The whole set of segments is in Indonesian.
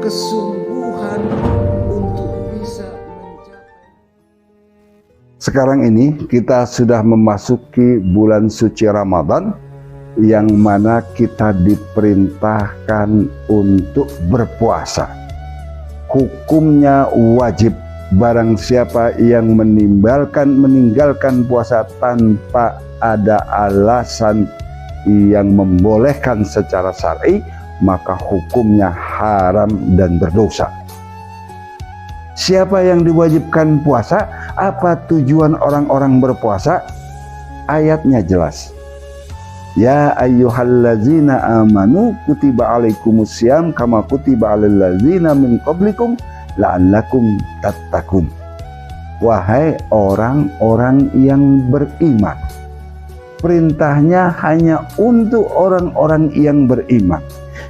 kesungguhan untuk bisa mencapai. Sekarang ini kita sudah memasuki bulan suci Ramadan, yang mana kita diperintahkan untuk berpuasa. Hukumnya wajib. Barang siapa yang meninggalkan puasa tanpa ada alasan yang membolehkan secara syar'i, maka hukumnya haram dan berdosa. Siapa yang diwajibkan puasa? Apa tujuan orang-orang berpuasa? Ayatnya jelas. Ya ayyuhallazina amanu kutiba alaikumussyam kama kutiba alal ladzina min qablikum la'allakum tattaqun. Wahai orang-orang yang beriman. Perintahnya hanya untuk orang-orang yang beriman.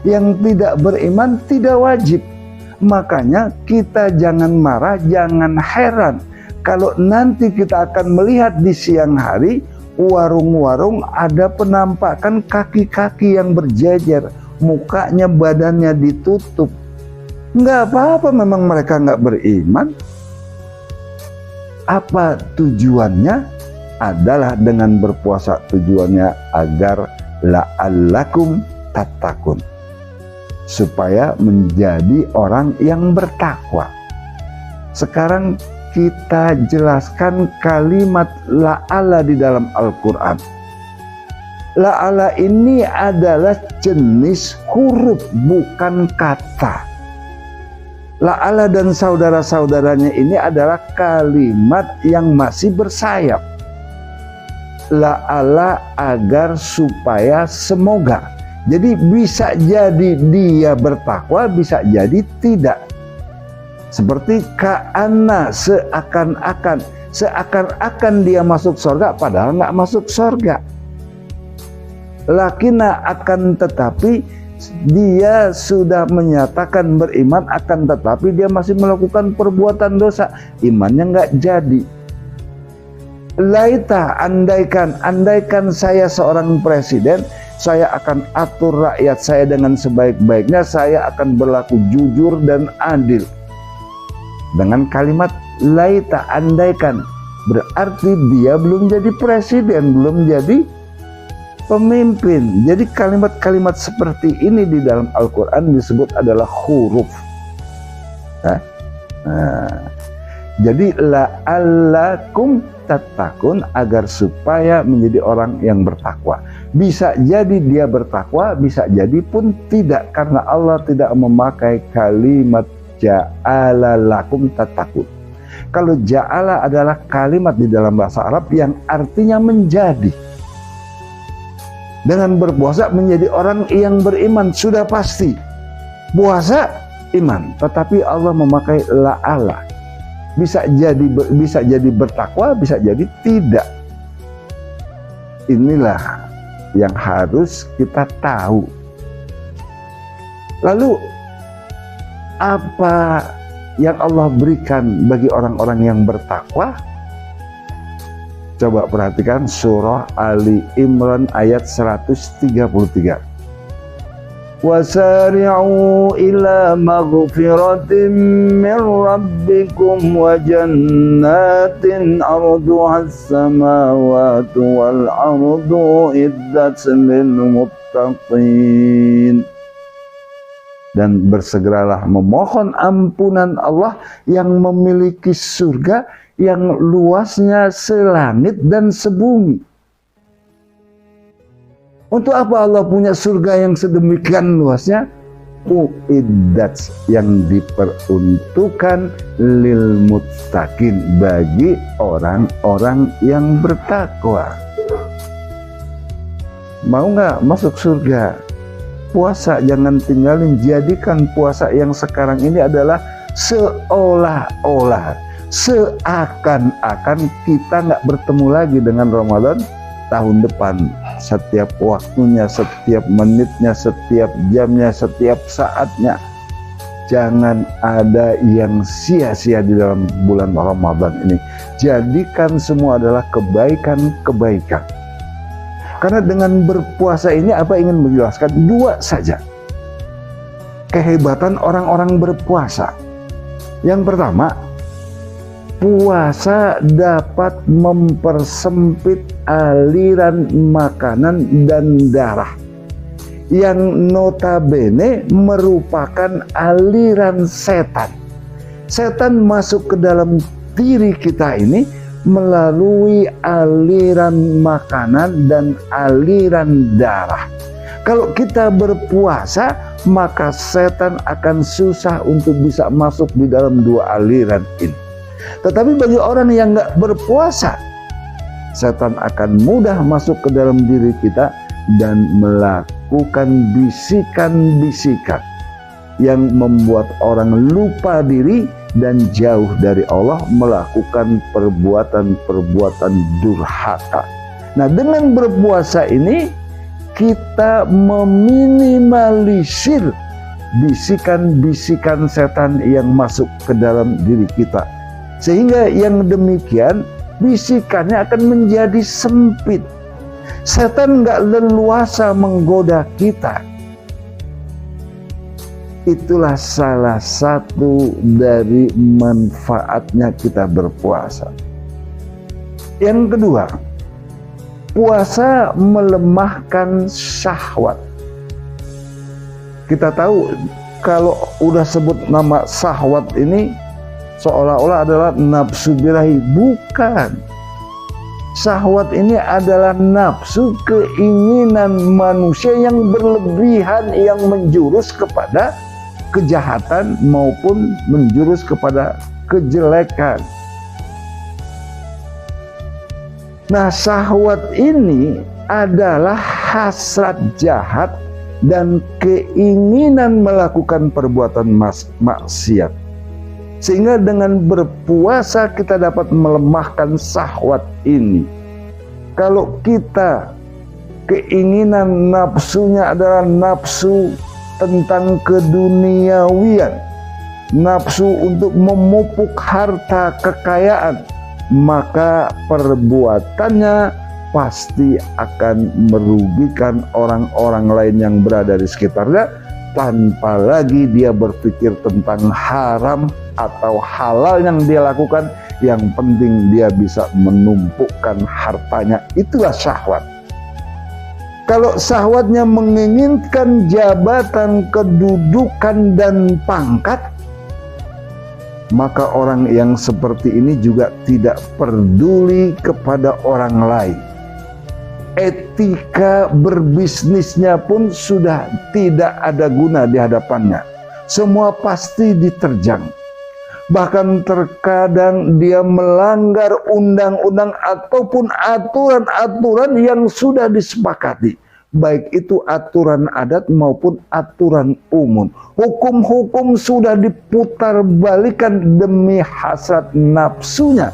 Yang tidak beriman tidak wajib. Makanya kita jangan marah, jangan heran kalau nanti kita akan melihat di siang hari warung-warung ada penampakan kaki-kaki yang berjejer, mukanya, badannya ditutup. Nggak apa-apa, memang mereka nggak beriman. Apa tujuannya? Adalah dengan berpuasa tujuannya agar la'allakum tattaqun, supaya menjadi orang yang bertakwa. Sekarang kita jelaskan kalimat la'ala di dalam Al-Quran. La'ala ini adalah jenis huruf, bukan kata. La'ala dan saudara-saudaranya ini adalah kalimat yang masih bersayap. La'ala agar, supaya, semoga. Jadi bisa jadi dia bertakwa, bisa jadi tidak. Seperti ka'anna, seakan-akan dia masuk surga padahal nggak masuk surga. Lakina, akan tetapi dia sudah menyatakan beriman, akan tetapi dia masih melakukan perbuatan dosa, imannya nggak jadi. Laita, andaikan saya seorang presiden, saya akan atur rakyat saya dengan sebaik-baiknya, saya akan berlaku jujur dan adil. Dengan kalimat laita, andaikan, berarti dia belum jadi presiden, belum jadi pemimpin. Jadi kalimat-kalimat seperti ini di dalam Al-Quran disebut adalah huruf. Jadi la'allakum tattaqun, agar supaya menjadi orang yang bertakwa. Bisa jadi dia bertakwa, bisa jadi pun tidak, karena Allah tidak memakai kalimat ja'ala lakum tattaqun. Kalau ja'ala adalah kalimat di dalam bahasa Arab yang artinya menjadi. Dengan berpuasa menjadi orang yang beriman sudah pasti. Puasa iman, tetapi Allah memakai la'ala. Bisa jadi bertakwa, bisa jadi tidak. Inilah yang harus kita tahu. Lalu apa yang Allah berikan bagi orang-orang yang bertakwa? Coba perhatikan surah Ali Imran ayat 133. Wasari'u ila maghfiratin min rabbikum wa jannatin arduhas samawati wal ardu iddat lil muttaqin. Dan bersegeralah memohon ampunan Allah yang memiliki surga yang luasnya selangit dan sebumi. Untuk apa Allah punya surga yang sedemikian luasnya? Uiddat, yang diperuntukkan lil muttaqin, bagi orang-orang yang bertakwa. Mau nggak masuk surga? Puasa jangan tinggalin. Jadikan puasa yang sekarang ini adalah seolah-olah, seakan-akan kita nggak bertemu lagi dengan Ramadan tahun depan. Setiap waktunya, setiap menitnya, setiap jamnya, setiap saatnya. Jangan ada yang sia-sia di dalam bulan Ramadan ini. Jadikan semua adalah kebaikan-kebaikan. Karena dengan berpuasa ini apa ingin menjelaskan? Dua saja. kehebatan orang-orang berpuasa. Yang pertama, puasa dapat mempersempit aliran makanan dan darah yang notabene merupakan aliran setan. Setan masuk ke dalam diri kita ini melalui aliran makanan dan aliran darah. Kalau kita berpuasa, maka setan akan susah untuk bisa masuk di dalam dua aliran ini. Tetapi bagi orang yang nggak berpuasa, setan akan mudah masuk ke dalam diri kita dan melakukan bisikan-bisikan yang membuat orang lupa diri dan jauh dari Allah, melakukan perbuatan-perbuatan durhaka. Nah, dengan berpuasa ini kita meminimalisir bisikan-bisikan setan yang masuk ke dalam diri kita, sehingga yang demikian bisikannya akan menjadi sempit. Setan nggak leluasa menggoda kita. Itulah salah satu dari manfaatnya kita berpuasa. Yang kedua, puasa melemahkan syahwat. Kita tahu kalau udah sebut nama syahwat ini seolah-olah adalah nafsu birahi. Bukan. Syahwat ini adalah nafsu, keinginan manusia yang berlebihan, yang menjurus kepada kejahatan maupun menjurus kepada kejelekan. Nah, syahwat ini adalah hasrat jahat dan keinginan melakukan perbuatan maksiat. Sehingga dengan berpuasa kita dapat melemahkan syahwat ini. Kalau kita keinginan nafsunya adalah nafsu tentang keduniawian, nafsu untuk memupuk harta kekayaan, maka perbuatannya pasti akan merugikan orang-orang lain yang berada di sekitarnya, tanpa lagi dia berpikir tentang haram atau halal yang dia lakukan. Yang penting dia bisa menumpukkan hartanya. Itulah syahwat. Kalau syahwatnya menginginkan jabatan, kedudukan, dan pangkat, maka orang yang seperti ini juga tidak peduli kepada orang lain. Etika berbisnisnya pun sudah tidak ada guna di hadapannya. Semua pasti diterjang. Bahkan terkadang dia melanggar undang-undang ataupun aturan-aturan yang sudah disepakati, baik itu aturan adat maupun aturan umum. Hukum-hukum sudah diputar balikan demi hasrat nafsunya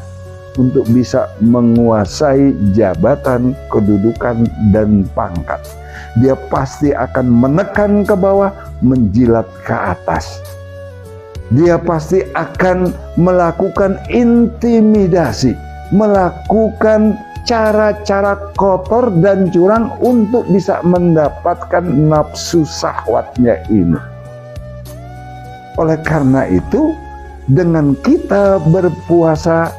untuk bisa menguasai jabatan, kedudukan, dan pangkat. Dia pasti akan menekan ke bawah, menjilat ke atas. Dia pasti akan melakukan intimidasi, melakukan cara-cara kotor dan curang untuk bisa mendapatkan nafsu syahwatnya ini. Oleh karena itu, dengan kita berpuasa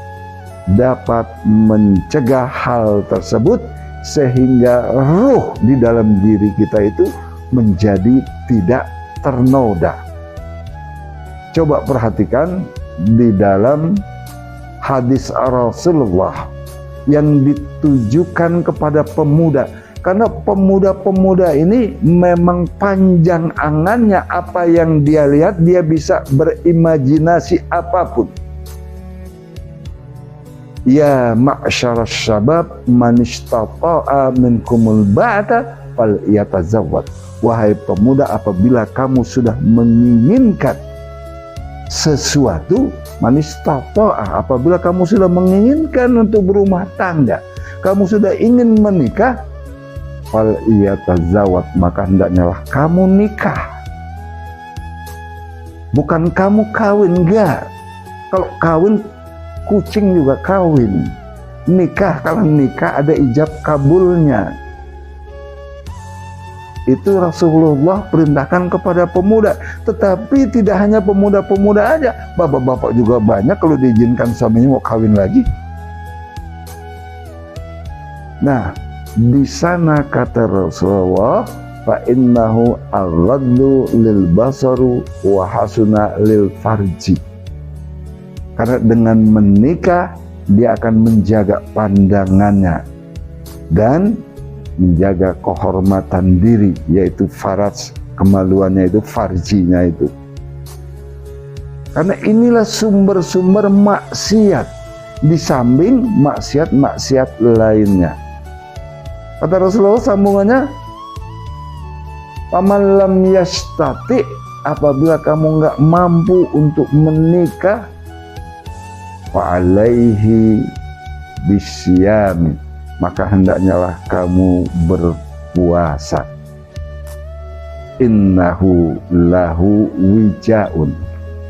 dapat mencegah hal tersebut, sehingga ruh di dalam diri kita itu menjadi tidak ternoda. Coba perhatikan di dalam hadis Rasulullah yang ditujukan kepada pemuda. Karena pemuda-pemuda ini memang panjang angannya, apa yang dia lihat dia bisa berimajinasi apapun. Ya ma'syaras syabab man istata'a minkumul ba'ata falyatazawwad. Wahai pemuda, apabila kamu sudah menginginkan sesuatu, manistata'a, apabila kamu sudah menginginkan untuk berumah tangga, kamu sudah ingin menikah, fal iyatazawwad, maka hendaknya lah kamu nikah. Bukan kamu kawin, enggak. Kalau kawin, kucing juga kawin. Nikah, kalau nikah ada ijab kabulnya. itu Rasulullah perintahkan kepada pemuda. Tetapi tidak hanya pemuda-pemuda aja, bapak-bapak juga banyak kalau diizinkan suaminya mau kawin lagi. Nah, di sana kata Rasulullah, fa innahu aghaddu lil basaru wa hasuna lil farji. Karena dengan menikah dia akan menjaga pandangannya dan menjaga kehormatan diri, yaitu faraj, kemaluannya itu, farjinya itu. Karena inilah sumber-sumber maksiat di samping maksiat-maksiat lainnya. Kata Rasulullah sambungannya, paman lam yastati, apabila kamu nggak mampu untuk menikah, wa alaihi bisyami, maka hendaknya lah kamu berpuasa. Innahu lahu wijaun,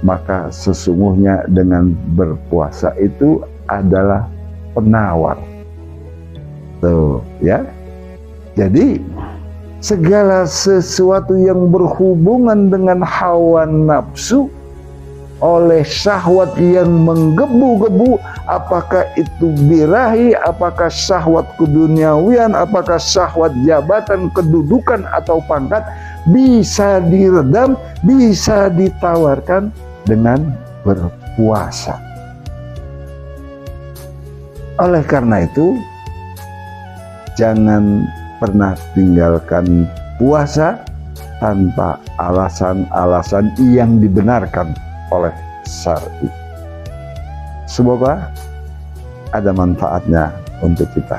maka sesungguhnya dengan berpuasa itu adalah penawar. Tuh ya. Jadi segala sesuatu yang berhubungan dengan hawa nafsu oleh syahwat yang menggebu-gebu, apakah itu birahi, apakah syahwat keduniawian, apakah syahwat jabatan, kedudukan atau pangkat, bisa diredam, bisa ditawarkan dengan berpuasa. Oleh karena itu, jangan pernah tinggalkan puasa tanpa alasan-alasan yang dibenarkan oleh syar'i. Semoga ada manfaatnya untuk kita.